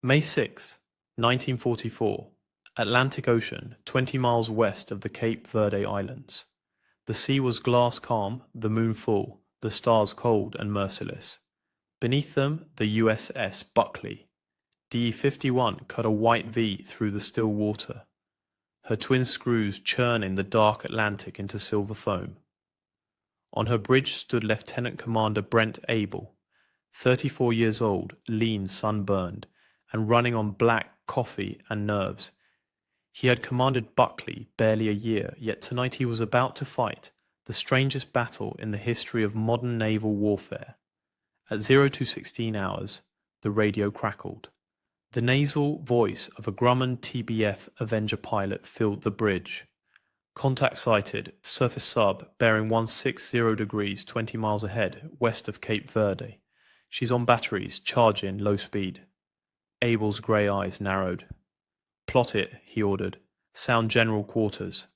May 6, 1944, Atlantic Ocean, 20 miles west of the Cape Verde Islands. The sea was glass calm, the moon full, the stars cold and merciless. Beneath them, the USS Buckley. DE-51 cut a white V through the still water, her twin screws churning the dark Atlantic into silver foam. On her bridge stood Lieutenant Commander Brent Able, 34 years old, lean, sunburned, and running on black coffee and nerves. He had commanded Buckley barely a year, yet tonight he was about to fight the strangest battle in the history of modern naval warfare. At 0216 hours, the radio crackled. The nasal voice of a Grumman TBF Avenger pilot filled the bridge. Contact sighted, surface sub bearing 160 degrees 20 miles ahead, west of Cape Verde. She's on batteries, charging low speed. Abel's grey eyes narrowed. Plot it, he ordered. Sound general quarters.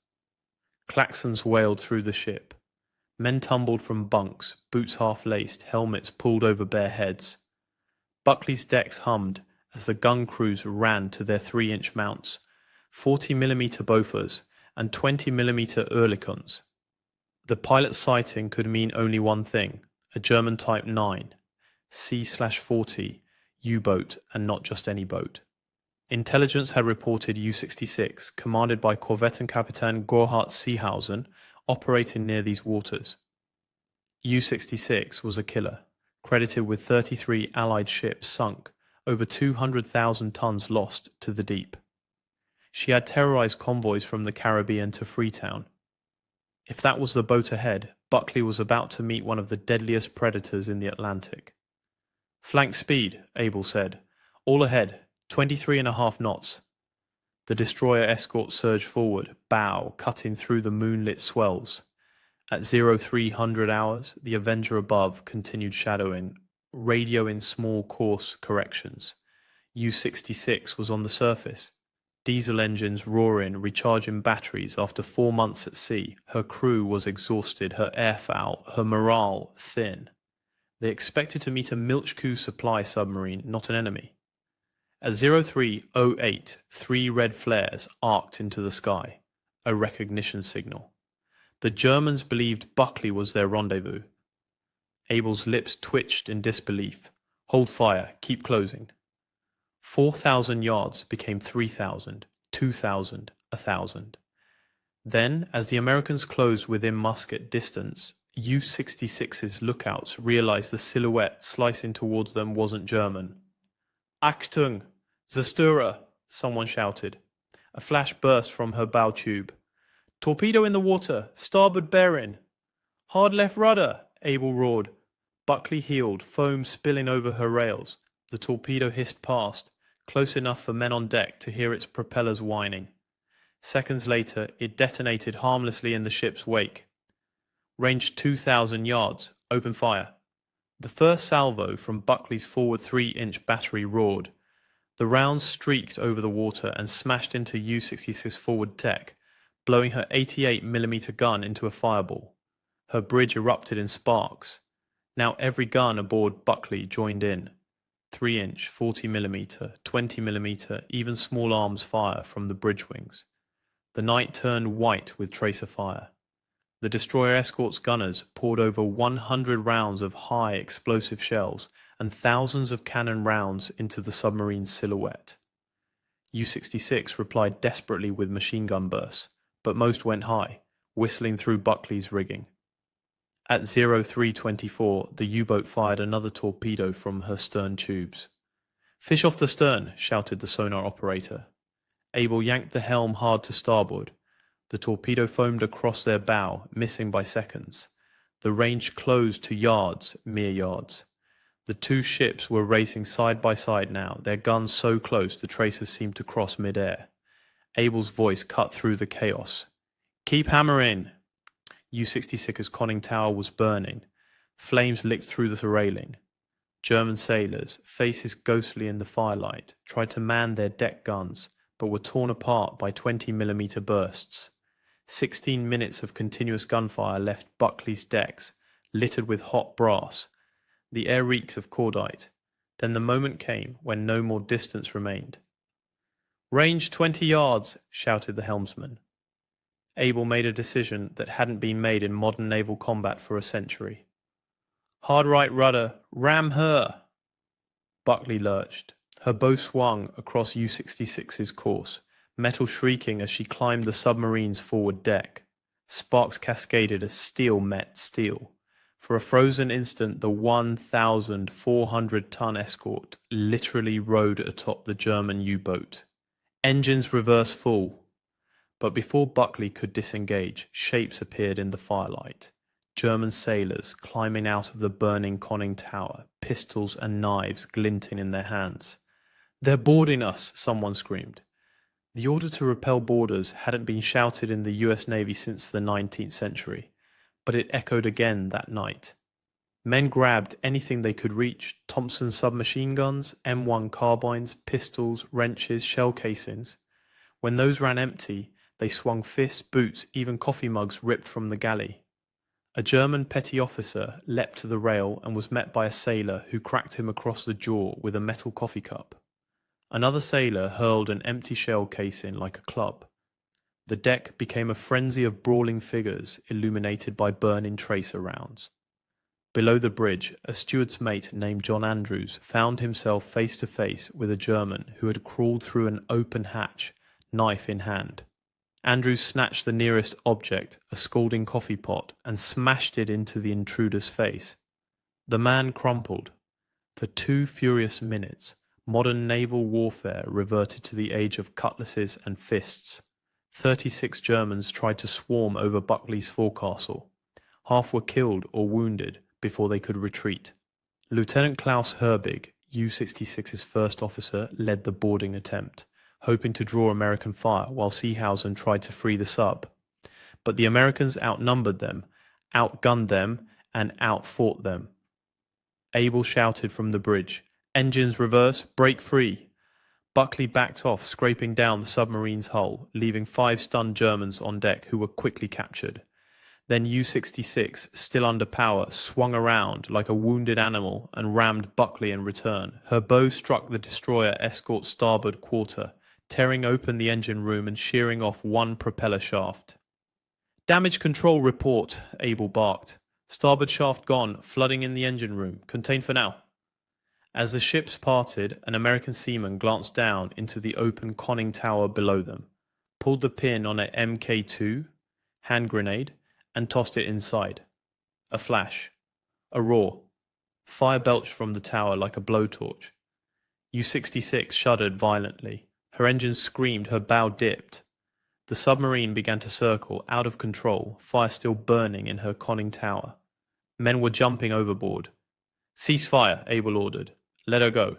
Klaxons wailed through the ship. Men tumbled from bunks, boots half-laced, helmets pulled over bare heads. Buckley's decks hummed as the gun crews ran to their 3-inch mounts, 40mm Bofors and 20mm Oerlikons. The pilot's sighting could mean only one thing, a German Type 9, C/40, U-boat, and not just any boat. Intelligence had reported U-66, commanded by Korvettenkapitän Gerhard Seehausen, operating near these waters. U-66 was a killer, credited with 33 Allied ships sunk, over 200,000 tons lost to the deep. She had terrorized convoys from the Caribbean to Freetown. If that was the boat ahead, Buckley was about to meet one of the deadliest predators in the Atlantic. Flank speed, Able said. All ahead, 23.5 knots. The destroyer escort surged forward, bow cutting through the moonlit swells. At 0300 hours, the Avenger above continued shadowing, radioing small course corrections. U-66 was on the surface. Diesel engines roaring, recharging batteries after 4 months at sea. Her crew was exhausted, her airfoul, her morale thin. They expected to meet a Milchkuh supply submarine, not an enemy. At 0308, 3 red flares arced into the sky, a recognition signal. The Germans believed Buckley was their rendezvous. Abel's lips twitched in disbelief. Hold fire, keep closing. 4,000 yards became 3,000, 2,000, 1,000. Then, as the Americans closed within musket distance, U-66's lookouts realized the silhouette slicing towards them wasn't German. Achtung! Zerstörer! Someone shouted. A flash burst from her bow tube. Torpedo in the water! Starboard bearing! Hard left rudder! Able roared. Buckley heeled, foam spilling over her rails. The torpedo hissed past, close enough for men on deck to hear its propellers whining. Seconds later, it detonated harmlessly in the ship's wake. Range 2,000 yards. Open fire. The first salvo from Buckley's forward 3-inch battery roared. The rounds streaked over the water and smashed into U-66's forward deck, blowing her 88mm gun into a fireball. Her bridge erupted in sparks. Now every gun aboard Buckley joined in. 3-inch, 40mm, 20mm, even small arms fire from the bridge wings. The night turned white with tracer fire. The destroyer escort's gunners poured over 100 rounds of high explosive shells and thousands of cannon rounds into the submarine's silhouette. U-66 replied desperately with machine gun bursts, but most went high, whistling through Buckley's rigging. At 0324, the U-boat fired another torpedo from her stern tubes. Fish off the stern, shouted the sonar operator. Able yanked the helm hard to starboard. The torpedo foamed across their bow, missing by seconds. The range closed to yards, mere yards. The two ships were racing side by side now, their guns so close the tracers seemed to cross mid-air. Abel's voice cut through the chaos. Keep hammering! U-66's conning tower was burning. Flames licked through the railing. German sailors, faces ghostly in the firelight, tried to man their deck guns, but were torn apart by 20mm bursts. 16 minutes of continuous gunfire left Buckley's decks, littered with hot brass. The air reeks of cordite. Then the moment came when no more distance remained. "Range 20 yards," shouted the helmsman. Abel made a decision that hadn't been made in modern naval combat for a century. "Hard right rudder, ram her!" Buckley lurched. Her bow swung across U-66's course, metal shrieking as she climbed the submarine's forward deck. Sparks cascaded as steel met steel. For a frozen instant, the 1,400-ton escort literally rode atop the German U-boat. Engines reverse full. But before Buckley could disengage, shapes appeared in the firelight. German sailors climbing out of the burning conning tower, pistols and knives glinting in their hands. "They're boarding us!" someone screamed. The order to repel boarders hadn't been shouted in the US Navy since the 19th century, but it echoed again that night. Men grabbed anything they could reach: Thompson submachine guns, M1 carbines, pistols, wrenches, shell casings. When those ran empty, they swung fists, boots, even coffee mugs ripped from the galley. A German petty officer leapt to the rail and was met by a sailor who cracked him across the jaw with a metal coffee cup. Another sailor hurled an empty shell casing like a club. The deck became a frenzy of brawling figures illuminated by burning tracer rounds. Below the bridge, a steward's mate named John Andrews found himself face to face with a German who had crawled through an open hatch, knife in hand. Andrews snatched the nearest object, a scalding coffee pot, and smashed it into the intruder's face. The man crumpled. For 2 furious minutes, modern naval warfare reverted to the age of cutlasses and fists. 36 Germans tried to swarm over Buckley's forecastle. Half were killed or wounded before they could retreat. Lieutenant Klaus Herbig, U-66's first officer, led the boarding attempt, hoping to draw American fire while Seehausen tried to free the sub. But the Americans outnumbered them, outgunned them, and outfought them. Abel shouted from the bridge, "Engines reverse, break free!" Buckley backed off, scraping down the submarine's hull, leaving 5 stunned Germans on deck who were quickly captured. Then U-66, still under power, swung around like a wounded animal and rammed Buckley in return. Her bow struck the destroyer escort's starboard quarter, tearing open the engine room and shearing off one propeller shaft. "Damage control report," Abel barked. "Starboard shaft gone, flooding in the engine room. Contain for now." As the ships parted, an American seaman glanced down into the open conning tower below them, pulled the pin on a Mk2 hand grenade, and tossed it inside. A flash. A roar. Fire belched from the tower like a blowtorch. U-66 shuddered violently. Her engines screamed, her bow dipped. The submarine began to circle, out of control, fire still burning in her conning tower. Men were jumping overboard. "Cease fire," Abel ordered. "Let her go."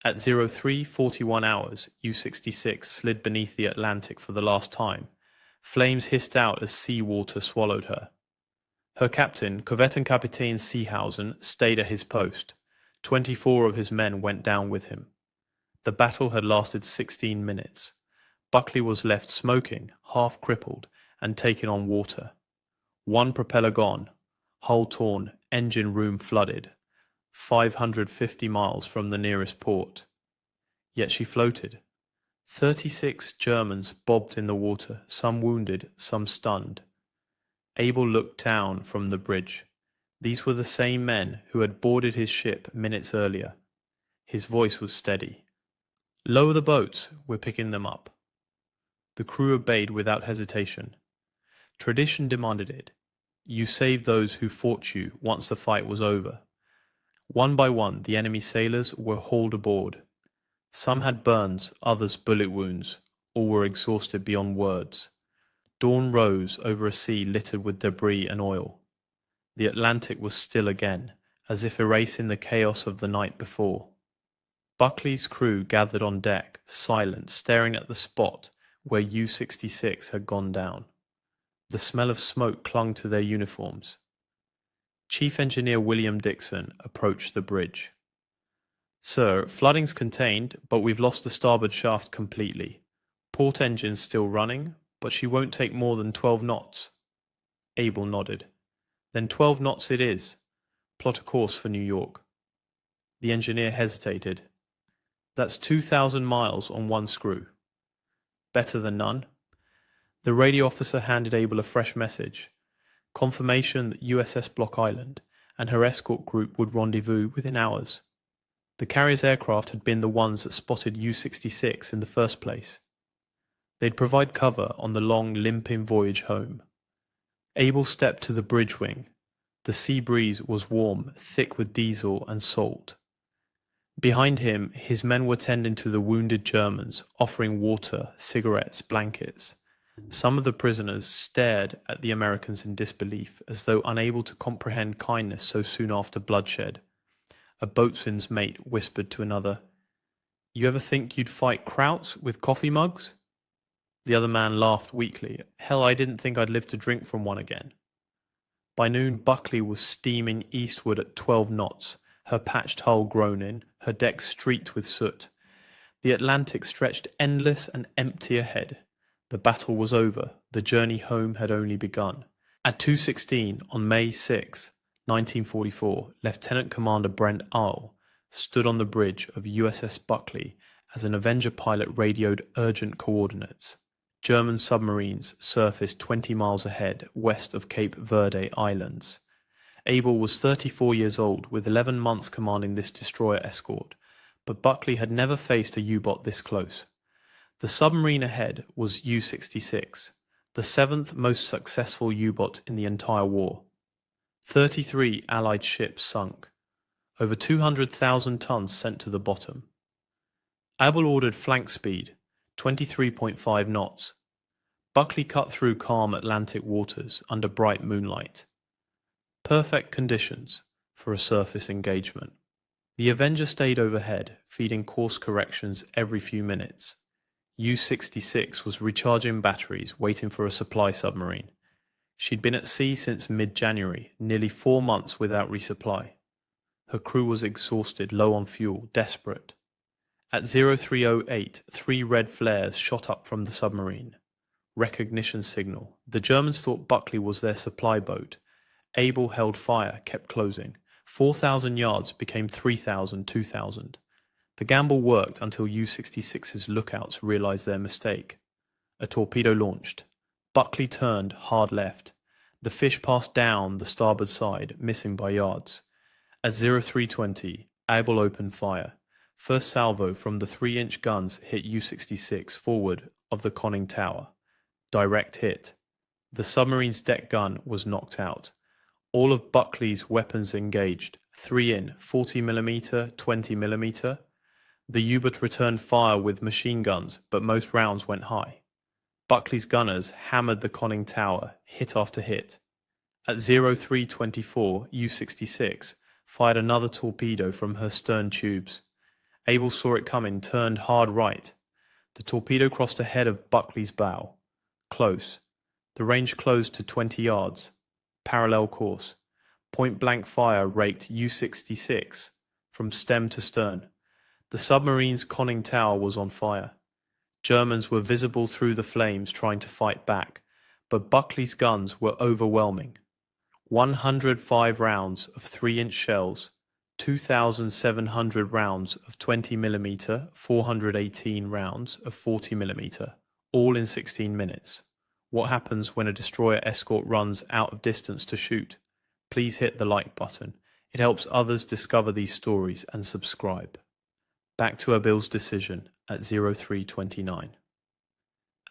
At 03:41 hours, U-66 slid beneath the Atlantic for the last time. Flames hissed out as sea water swallowed her. Her captain, Korvettenkapitän Seehausen, stayed at his post. 24 of his men went down with him. The battle had lasted 16 minutes. Buckley was left smoking, half crippled, and taking on water. 1 propeller gone, hull torn, engine room flooded, 550 miles from the nearest port. Yet she floated. 36 Germans bobbed in the water, some wounded, some stunned. Abel looked down from the bridge. These were the same men who had boarded his ship minutes earlier. His voice was steady. "Lower the boats, we're picking them up." The crew obeyed without hesitation. Tradition demanded it. You saved those who fought you once the fight was over. One by one, the enemy sailors were hauled aboard. Some had burns, others bullet wounds. All were exhausted beyond words. Dawn rose over a sea littered with debris and oil. The Atlantic was still again, as if erasing the chaos of the night before. Buckley's crew gathered on deck, silent, staring at the spot where U-66 had gone down. The smell of smoke clung to their uniforms. Chief Engineer William Dixon approached the bridge. "Sir, flooding's contained, but we've lost the starboard shaft completely. Port engine's still running, but she won't take more than 12 knots. Abel nodded. "Then 12 knots it is. Plot a course for New York." The engineer hesitated. That's 2,000 miles on one screw. Better than none. The radio officer handed Abel a fresh message. Confirmation that USS Block Island and her escort group would rendezvous within hours. The carrier's aircraft had been the ones that spotted U-66 in the first place. They'd provide cover on the long, limping voyage home. Abel stepped to the bridge wing. The sea breeze was warm, thick with diesel and salt. Behind him, his men were tending to the wounded Germans, offering water, cigarettes, blankets. Some of the prisoners stared at the Americans in disbelief, as though unable to comprehend kindness so soon after bloodshed. A boatswain's mate whispered to another, "You ever think you'd fight Krauts with coffee mugs?" The other man laughed weakly. "Hell, I didn't think I'd live to drink from one again." By noon, Buckley was steaming eastward at 12 knots, her patched hull groaning, her decks streaked with soot. The Atlantic stretched endless and empty ahead. The battle was over. The journey home had only begun. At 2:16 on May 6, 1944, Lieutenant Commander Brent Auel stood on the bridge of USS Buckley as an Avenger pilot radioed urgent coordinates. German submarines surfaced 20 miles ahead, west of Cape Verde Islands. Abel was 34 years old, with 11 months commanding this destroyer escort, but Buckley had never faced a U-boat this close. The submarine ahead was U-66, the seventh most successful U-boat in the entire war. 33 Allied ships sunk, over 200,000 tons sent to the bottom. Abel ordered flank speed, 23.5 knots. Buckley cut through calm Atlantic waters under bright moonlight. Perfect conditions for a surface engagement. The Avenger stayed overhead, feeding course corrections every few minutes. U-66 was recharging batteries, waiting for a supply submarine. She'd been at sea since mid-January, nearly 4 months without resupply. Her crew was exhausted, low on fuel, desperate. At 03:08, 3 red flares shot up from the submarine. Recognition signal. The Germans thought Buckley was their supply boat. Abel held fire, kept closing. 4,000 yards became 3,000, 2,000. The gamble worked until U-66's lookouts realized their mistake. A torpedo launched. Buckley turned hard left. The fish passed down the starboard side, missing by yards. At 03:20, Abel opened fire. First salvo from the 3-inch guns hit U-66 forward of the conning tower. Direct hit. The submarine's deck gun was knocked out. All of Buckley's weapons engaged, 3 in, 40mm, 20mm. The U-boat returned fire with machine guns, but most rounds went high. Buckley's gunners hammered the conning tower, hit after hit. At 03:24, U-66 fired another torpedo from her stern tubes. Abel saw it coming, turned hard right. The torpedo crossed ahead of Buckley's bow. Close. The range closed to 20 yards. Parallel course. Point-blank fire raked U-66 from stem to stern. The submarine's conning tower was on fire. Germans were visible through the flames trying to fight back, but Buckley's guns were overwhelming. 105 rounds of 3-inch shells, 2,700 rounds of 20mm, 418 rounds of 40mm, all in 16 minutes. What happens when a destroyer escort runs out of distance to shoot? Please hit the like button. It helps others discover these stories, and subscribe. Back to Abel's decision at 03:29.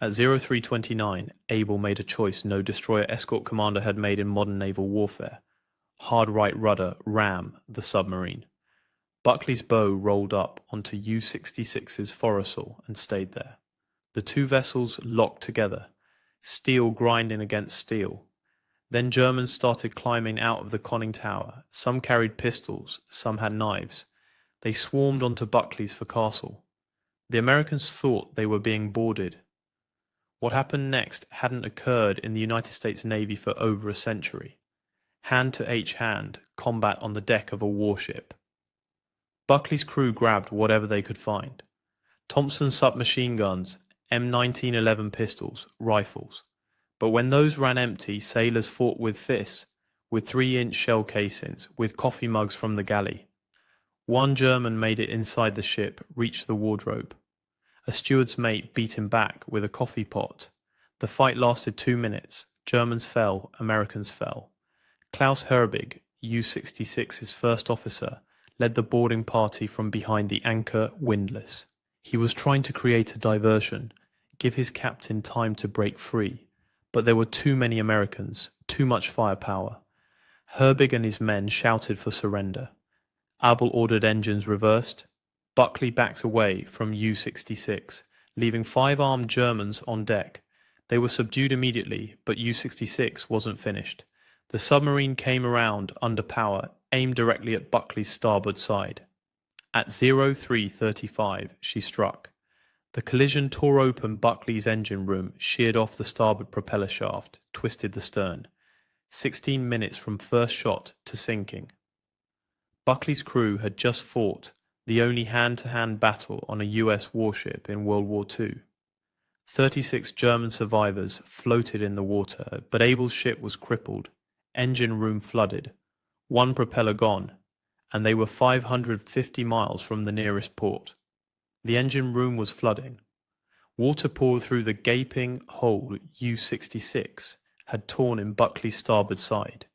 At 03:29, Abel made a choice no destroyer escort commander had made in modern naval warfare. Hard right rudder, ram the submarine. Buckley's bow rolled up onto U-66's foresail and stayed there. The two vessels locked together, steel grinding against steel. Then Germans started climbing out of the conning tower. Some carried pistols, some had knives. They swarmed onto Buckley's forecastle. The Americans thought they were being boarded. What happened next hadn't occurred in the United States Navy for over a century. Hand-to-hand combat on the deck of a warship. Buckley's crew grabbed whatever they could find. Thompson submachine guns, M1911 pistols, rifles. But when those ran empty, sailors fought with fists, with 3-inch shell casings, with coffee mugs from the galley. One German made it inside the ship, reached the wardrobe. A steward's mate beat him back with a coffee pot. The fight lasted 2 minutes. Germans fell, Americans fell. Klaus Herbig, U-66's first officer, led the boarding party from behind the anchor, windlass. He was trying to create a diversion, give his captain time to break free, but there were too many Americans, too much firepower. Herbig and his men shouted for surrender. Abel ordered engines reversed. Buckley backed away from U-66, leaving 5 armed Germans on deck. They were subdued immediately, but U-66 wasn't finished. The submarine came around under power, aimed directly at Buckley's starboard side. At 03:35, she struck. The collision tore open Buckley's engine room, sheared off the starboard propeller shaft, twisted the stern. 16 minutes from first shot to sinking. Buckley's crew had just fought the only hand-to-hand battle on a US warship in World War II. 36 German survivors floated in the water, but Abel's ship was crippled, engine room flooded, one propeller gone, and they were 550 miles from the nearest port. The engine room was flooding. Water poured through the gaping hole U-66 had torn in Buckley's starboard side.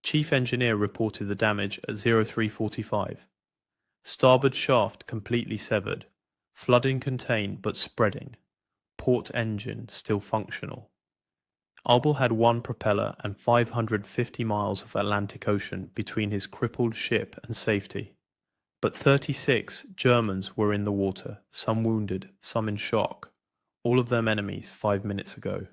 Chief engineer reported the damage at 03:45. Starboard shaft completely severed, flooding contained but spreading. Port engine still functional. Abel had one propeller and 550 miles of Atlantic Ocean between his crippled ship and safety. But 36 Germans were in the water, some wounded, some in shock, all of them enemies 5 minutes ago.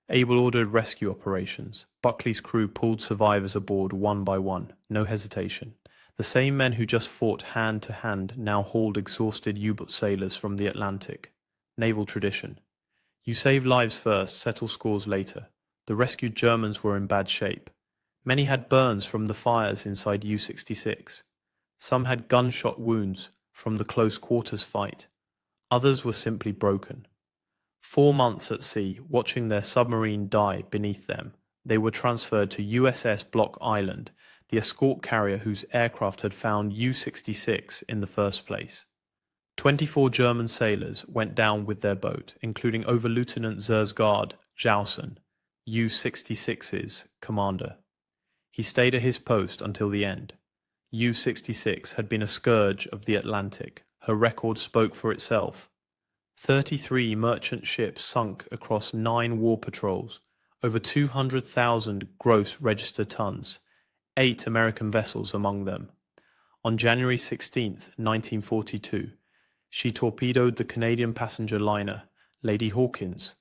Abel ordered rescue operations. Buckley's crew pulled survivors aboard one by one, no hesitation. The same men who just fought hand to hand now hauled exhausted U-boat sailors from the Atlantic. Naval tradition. You save lives first, settle scores later. The rescued Germans were in bad shape. Many had burns from the fires inside U-66. Some had gunshot wounds from the close quarters fight. Others were simply broken. 4 months at sea, watching their submarine die beneath them, they were transferred to USS Block Island, the escort carrier whose aircraft had found U-66 in the first place. 24 German sailors went down with their boat, including Oberleutnant Zersgaard Jausen, U-66's commander. He stayed at his post until the end. U-66 had been a scourge of the Atlantic. Her record spoke for itself. 33 merchant ships sunk across 9 war patrols, over 200,000 gross register tons, 8 American vessels among them. On January 16, 1942, she torpedoed the Canadian passenger liner Lady Hawkins.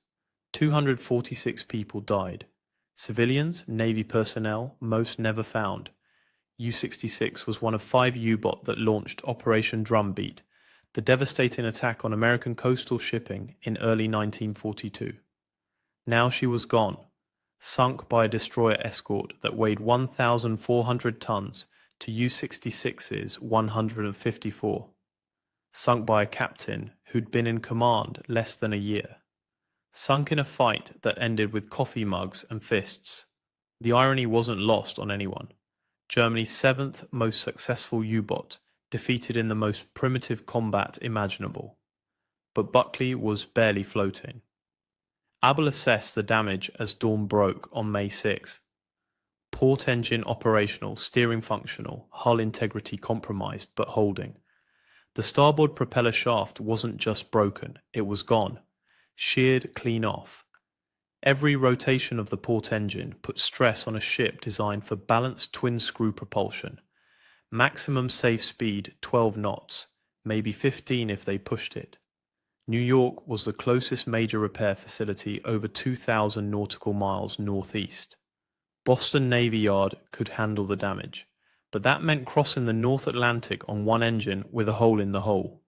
246 people died. Civilians, Navy personnel, most never found. U-66 was one of 5 U-boats that launched Operation Drumbeat, the devastating attack on American coastal shipping in early 1942. Now she was gone, sunk by a destroyer escort that weighed 1,400 tons to U-66's 154. Sunk by a captain who'd been in command less than a year. Sunk in a fight that ended with coffee mugs and fists. The irony wasn't lost on anyone. Germany's 7th most successful U-boat, defeated in the most primitive combat imaginable. But Buckley was barely floating. Abel assessed the damage as dawn broke on May 6. Port engine operational, steering functional, hull integrity compromised but holding. The starboard propeller shaft wasn't just broken, it was gone, sheared clean off. Every rotation of the port engine put stress on a ship designed for balanced twin-screw propulsion. Maximum safe speed 12 knots, maybe 15 if they pushed it. New York was the closest major repair facility over 2,000 nautical miles northeast. Boston Navy Yard could handle the damage, but that meant crossing the North Atlantic on one engine with a hole in the hull.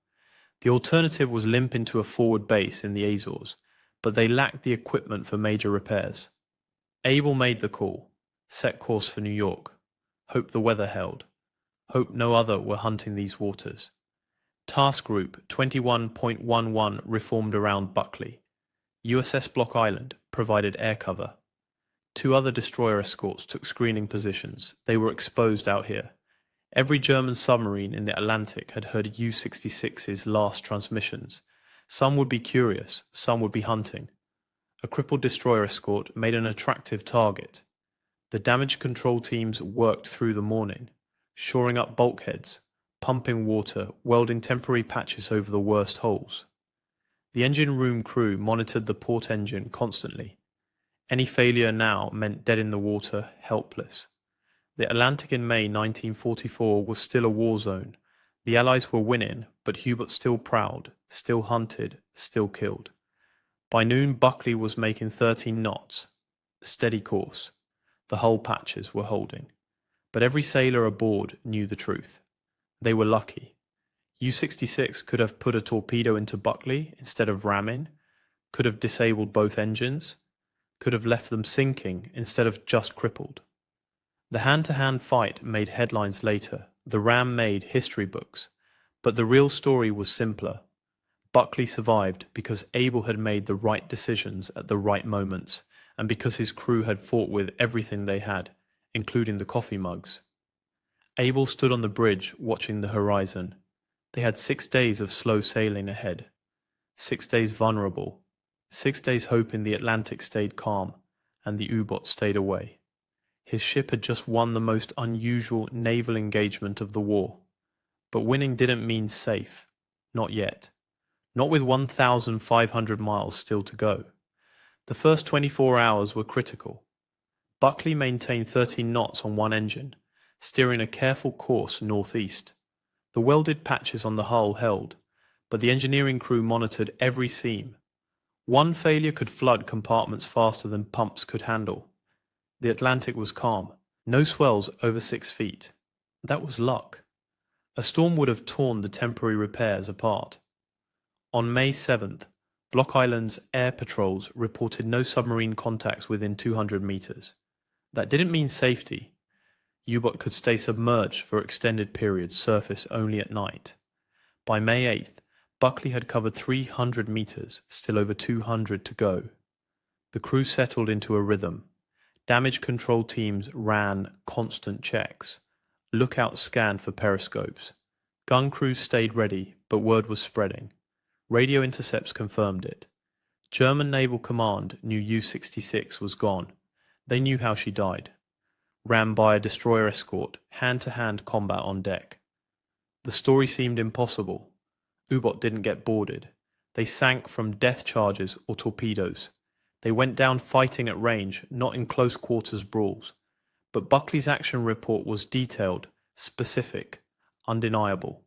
The alternative was limp into a forward base in the Azores, but they lacked the equipment for major repairs. Abel made the call, set course for New York, hoped the weather held, hoped no other were hunting these waters. Task Group 21.11 reformed around Buckley. USS Block Island provided air cover. 2 other destroyer escorts took screening positions. They were exposed out here. Every German submarine in the Atlantic had heard U-66's last transmissions. Some would be curious, some would be hunting. A crippled destroyer escort made an attractive target. The damage control teams worked through the morning, shoring up bulkheads, pumping water, welding temporary patches over the worst holes. The engine room crew monitored the port engine constantly. Any failure now meant dead in the water, helpless. The Atlantic in May 1944 was still a war zone. The Allies were winning, but Hubert still proud, still hunted, still killed. By noon, Buckley was making 13 knots. Steady course. The hull patches were holding. But every sailor aboard knew the truth. They were lucky. U-66 could have put a torpedo into Buckley instead of ramming, could have disabled both engines, could have left them sinking instead of just crippled. The hand-to-hand fight made headlines later. The ram made history books. But the real story was simpler. Buckley survived because Able had made the right decisions at the right moments, and because his crew had fought with everything they had, including the coffee mugs. Able stood on the bridge watching the horizon. They had 6 days of slow sailing ahead. 6 days vulnerable. 6 days hoping the Atlantic stayed calm and the U-boat stayed away. His ship had just won the most unusual naval engagement of the war. But winning didn't mean safe. Not yet. Not with 1,500 miles still to go. The first 24 hours were critical. Buckley maintained 13 knots on one engine, steering a careful course northeast. The welded patches on the hull held, but the engineering crew monitored every seam. One failure could flood compartments faster than pumps could handle. The Atlantic was calm. No swells over 6 feet. That was luck. A storm would have torn the temporary repairs apart. On May 7th, Block Island's air patrols reported no submarine contacts within 200 meters. That didn't mean safety. U-boat could stay submerged for extended periods, surface only at night. By May 8th, Buckley had covered 300 meters, still over 200 to go. The crew settled into a rhythm. Damage control teams ran constant checks. Lookouts scanned for periscopes. Gun crews stayed ready, but word was spreading. Radio intercepts confirmed it. German Naval Command knew U-66 was gone. They knew how she died. Rammed by a destroyer escort, hand-to-hand combat on deck. The story seemed impossible. U-boat didn't get boarded. They sank from death charges or torpedoes. They went down fighting at range, not in close quarters brawls. But Buckley's action report was detailed, specific, undeniable.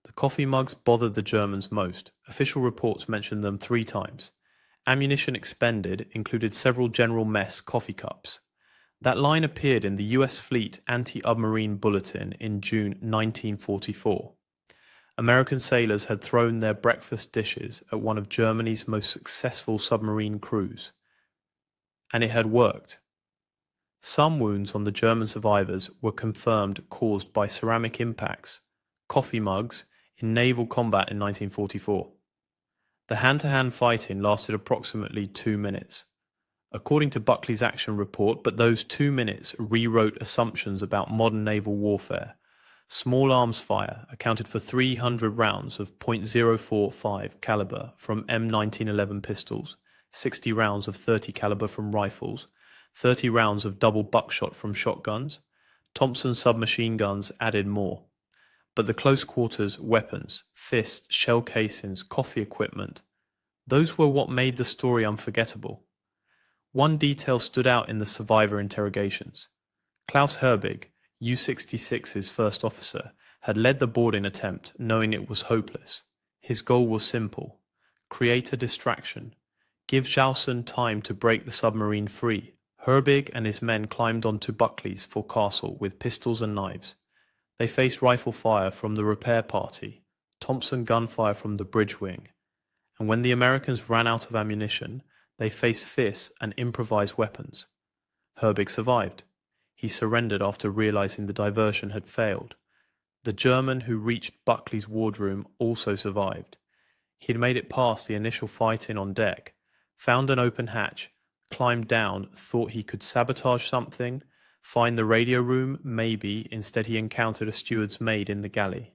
The coffee mugs bothered the Germans most. Official reports mentioned them 3 times. Ammunition expended included several General Mess coffee cups. That line appeared in the US Fleet Anti-Submarine Bulletin in June 1944. American sailors had thrown their breakfast dishes at one of Germany's most successful submarine crews. And it had worked. Some wounds on the German survivors were confirmed caused by ceramic impacts, coffee mugs, in naval combat in 1944. The hand-to-hand fighting lasted approximately 2 minutes. According to Buckley's action report, but those 2 minutes rewrote assumptions about modern naval warfare. Small arms fire accounted for 300 rounds of .045 caliber from M1911 pistols, 60 rounds of .30 caliber from rifles, 30 rounds of double buckshot from shotguns. Thompson submachine guns added more. But the close quarters weapons, fists, shell casings, coffee equipment, those were what made the story unforgettable. One detail stood out in the survivor interrogations. Klaus Herbig, U-66's first officer, had led the boarding attempt knowing it was hopeless. His goal was simple: create a distraction, give Jalson time to break the submarine free. Herbig and his men climbed onto Buckley's forecastle with pistols and knives. They faced rifle fire from the repair party, Thompson gunfire from the bridge wing, and when the Americans ran out of ammunition, they faced fists and improvised weapons. Herbig survived. He surrendered after realizing the diversion had failed. The German who reached Buckley's wardroom also survived. He had made it past the initial fighting on deck, found an open hatch, climbed down, thought he could sabotage something, Find the radio room? Maybe. Instead, he encountered a steward's maid in the galley.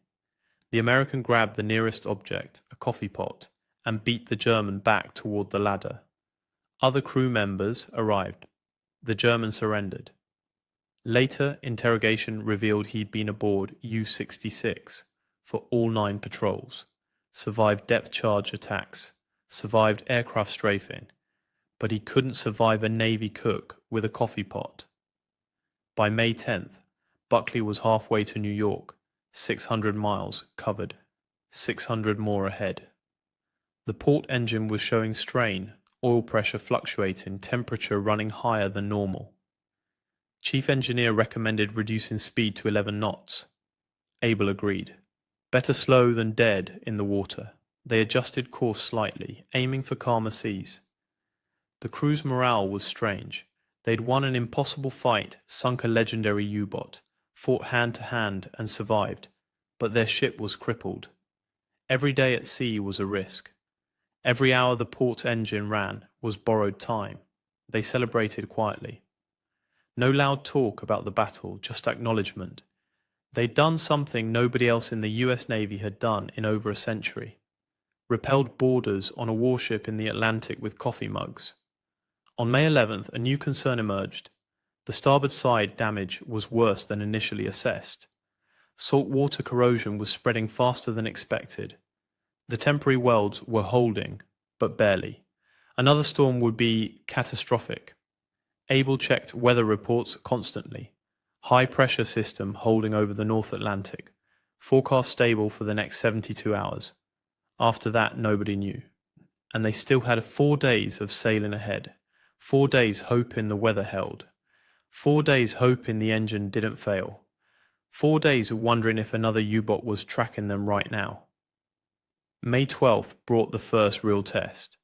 The American grabbed the nearest object, a coffee pot, and beat the German back toward the ladder. Other crew members arrived. The German surrendered. Later, interrogation revealed he'd been aboard U-66 for all 9 patrols, survived depth charge attacks, survived aircraft strafing, but he couldn't survive a Navy cook with a coffee pot. By May 10th, Buckley was halfway to New York, 600 miles covered, 600 more ahead. The port engine was showing strain, oil pressure fluctuating, temperature running higher than normal. Chief engineer recommended reducing speed to 11 knots. Abel agreed. Better slow than dead in the water. They adjusted course slightly, aiming for calmer seas. The crew's morale was strange. They'd won an impossible fight, sunk a legendary U-boat, fought hand-to-hand and survived, but their ship was crippled. Every day at sea was a risk. Every hour the port engine ran was borrowed time. They celebrated quietly. No loud talk about the battle, just acknowledgement. They'd done something nobody else in the US Navy had done in over a century. Repelled boarders on a warship in the Atlantic with coffee mugs. On May 11th, a new concern emerged. The starboard side damage was worse than initially assessed. Saltwater corrosion was spreading faster than expected. The temporary welds were holding, but barely. Another storm would be catastrophic. Abel checked weather reports constantly. High pressure system holding over the North Atlantic. Forecast stable for the next 72 hours. After that, nobody knew. And they still had 4 days of sailing ahead. 4 days hoping the weather held. 4 days hoping the engine didn't fail. 4 days wondering if another U-boat was tracking them right now. May 12th brought the first real test.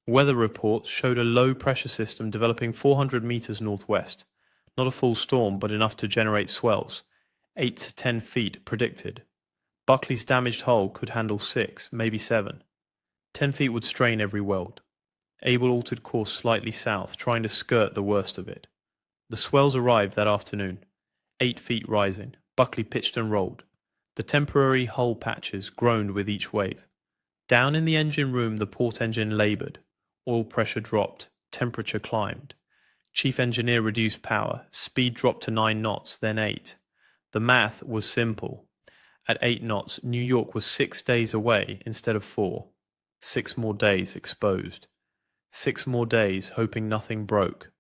Weather reports showed a low pressure system developing 400 meters northwest. Not a full storm, but enough to generate swells. 8 to 10 feet predicted. Buckley's damaged hull could handle 6, maybe 7. 10 feet would strain every weld. Abel altered course slightly south, trying to skirt the worst of it. The swells arrived that afternoon. 8 feet rising. Buckley pitched and rolled. The temporary hull patches groaned with each wave. Down in the engine room, the port engine laboured. Oil pressure dropped. Temperature climbed. Chief engineer reduced power. Speed dropped to 9 knots, then 8. The math was simple. At 8 knots, New York was 6 days away instead of 4. 6 more days exposed. 6 more days hoping nothing broke.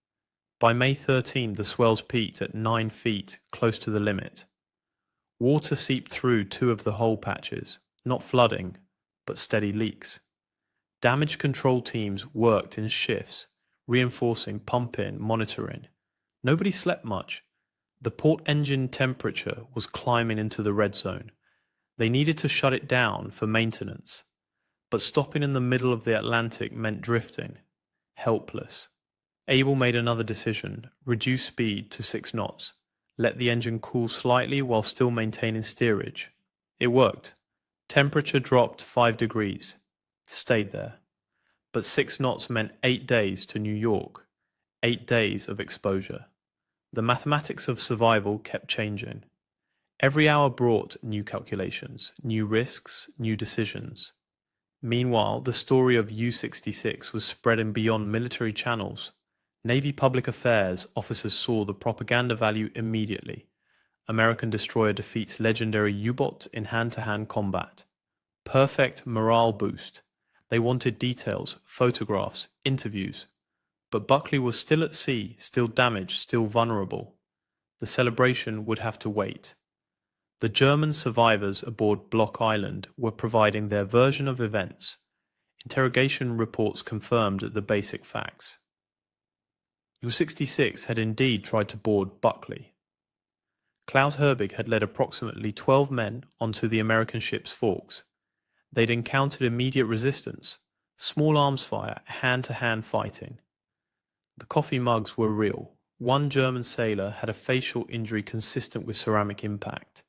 By May 13, the swells peaked at 9 feet, close to the limit. Water seeped through 2 of the hole patches, not flooding, but steady leaks. Damage control teams worked in shifts, reinforcing, pumping, monitoring. Nobody slept much. The port engine temperature was climbing into the red zone. They needed to shut it down for maintenance. But stopping in the middle of the Atlantic meant drifting. Helpless. Abel made another decision. Reduce speed to 6 knots. Let the engine cool slightly while still maintaining steerage. It worked. Temperature dropped 5 degrees. Stayed there. But 6 knots meant 8 days to New York. 8 days of exposure. The mathematics of survival kept changing. Every hour brought new calculations, new risks, new decisions. Meanwhile, the story of U-66 was spreading beyond military channels. Navy public affairs officers saw the propaganda value immediately. American destroyer defeats legendary U-boat in hand-to-hand combat. Perfect morale boost. They wanted details, photographs, interviews. But Buckley was still at sea, still damaged, still vulnerable. The celebration would have to wait. The German survivors aboard Block Island were providing their version of events. Interrogation reports confirmed the basic facts. U-66 had indeed tried to board Buckley. Klaus Herbig had led approximately 12 men onto the American ship's forks. They'd encountered immediate resistance, small arms fire, hand-to-hand fighting. The coffee mugs were real. One German sailor had a facial injury consistent with ceramic impact.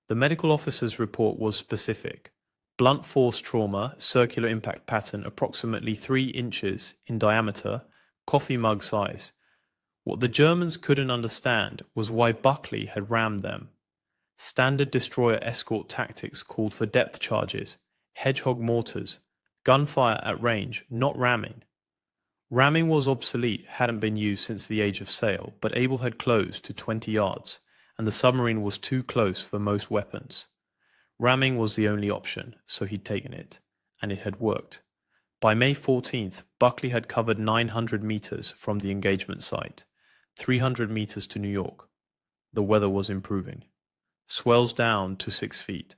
The medical officer's report was specific. Blunt force trauma, circular impact pattern approximately 3 inches in diameter, coffee mug size. What the Germans couldn't understand was why Buckley had rammed them. Standard destroyer escort tactics called for depth charges, hedgehog mortars, gunfire at range, not ramming. Ramming was obsolete, hadn't been used since the age of sail, but Able had closed to 20 yards, and the submarine was too close for most weapons. Ramming was the only option, so he'd taken it, and it had worked. By May 14th, Buckley had covered 900 meters from the engagement site, 300 meters to New York. The weather was improving. Swells down to 6 feet.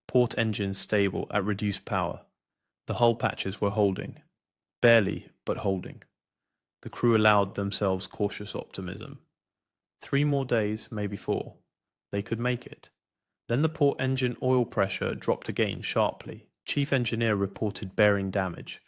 Port engines stable at reduced power. The hull patches were holding. Barely, but holding. The crew allowed themselves cautious optimism. 3 more days, maybe 4. They could make it. Then the port engine oil pressure dropped again sharply. Chief engineer reported bearing damage.